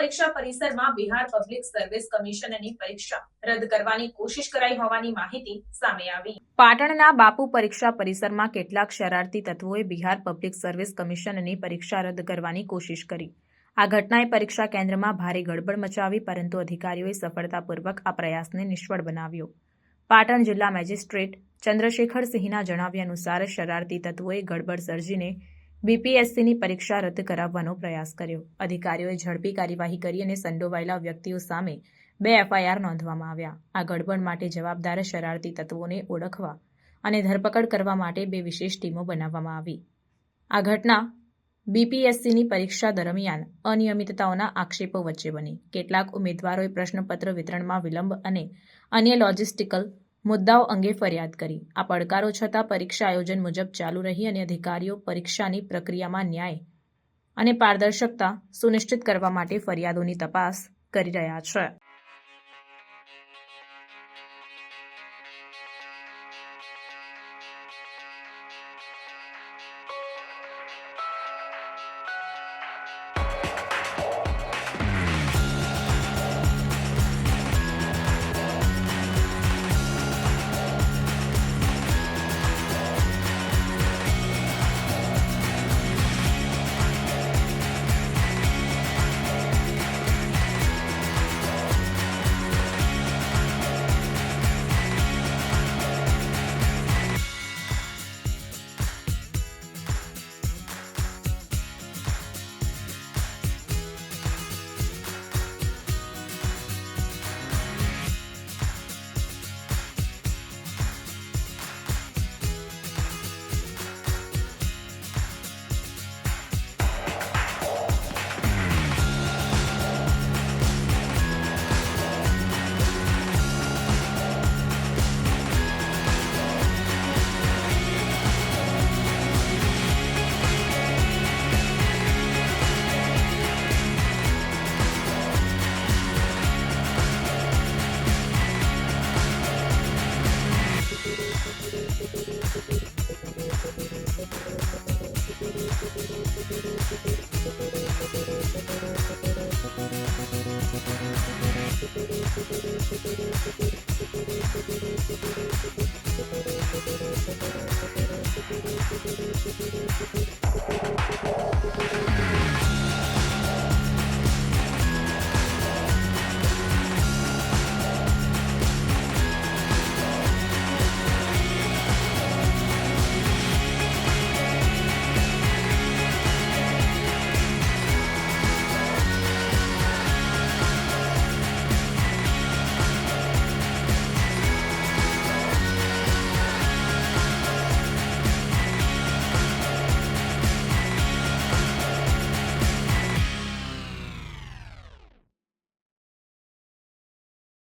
પરીક્ષા પરિસરમાં Bihar public service કમિશનની પરીક્ષા રદ કરવાની કોશિશ કરાઈ હોવાની માહિતી સામે આવી। પાટણના બાપુ પરીક્ષા પરિસરમાં કેટલાક શરારતી તત્વોએ બિહાર પબ્લિક સર્વિસ કમિશનની પરીક્ષા રદ કરવાની કોશિશ કરી। આ ઘટનાએ પરીક્ષા કેન્દ્રમાં ભારે ગડબડ મચાવી, પરંતુ અધિકારીઓએ સફળતાપૂર્વક આ પ્રયાસને નિષ્ફળ બનાવ્યો। પાટણ જિલ્લા મેજિસ્ટ્રેટ ચંદ્રશેખર સિંહના જણાવ્યા અનુસાર શરારતી તત્વોએ ગડબડ સર્જીને બીપીએસસીની પરીક્ષા રદ કરાવવાનો પ્રયાસ કર્યો। અધિકારીઓએ ઝડપી કાર્યવાહી કરી અને સંડોવાયેલા વ્યક્તિઓ સામે 2 એફઆઈઆર નોંધવામાં આવ્યા। આ ગડબડ માટે જવાબદાર શરારતી તત્વોને ઓળખવા અને ધરપકડ કરવા માટે 2 વિશેષ ટીમો બનાવવામાં આવી। આ ઘટના બીપીએસસીની પરીક્ષા દરમિયાન અનિયમિતતાઓના આક્ષેપો વચ્ચે બની। કેટલાક ઉમેદવારોએ પ્રશ્નપત્ર વિતરણમાં વિલંબ અને અન્ય લોજિસ્ટિકલ મુદ્દાઓ અંગે ફરિયાદ કરી। આ પડકારો છતાં પરીક્ષા આયોજન મુજબ ચાલુ રહી અને અધિકારીઓ પરીક્ષાની પ્રક્રિયામાં ન્યાય અને પારદર્શકતા સુનિશ્ચિત કરવા માટે ફરિયાદોની તપાસ કરી રહ્યા છે।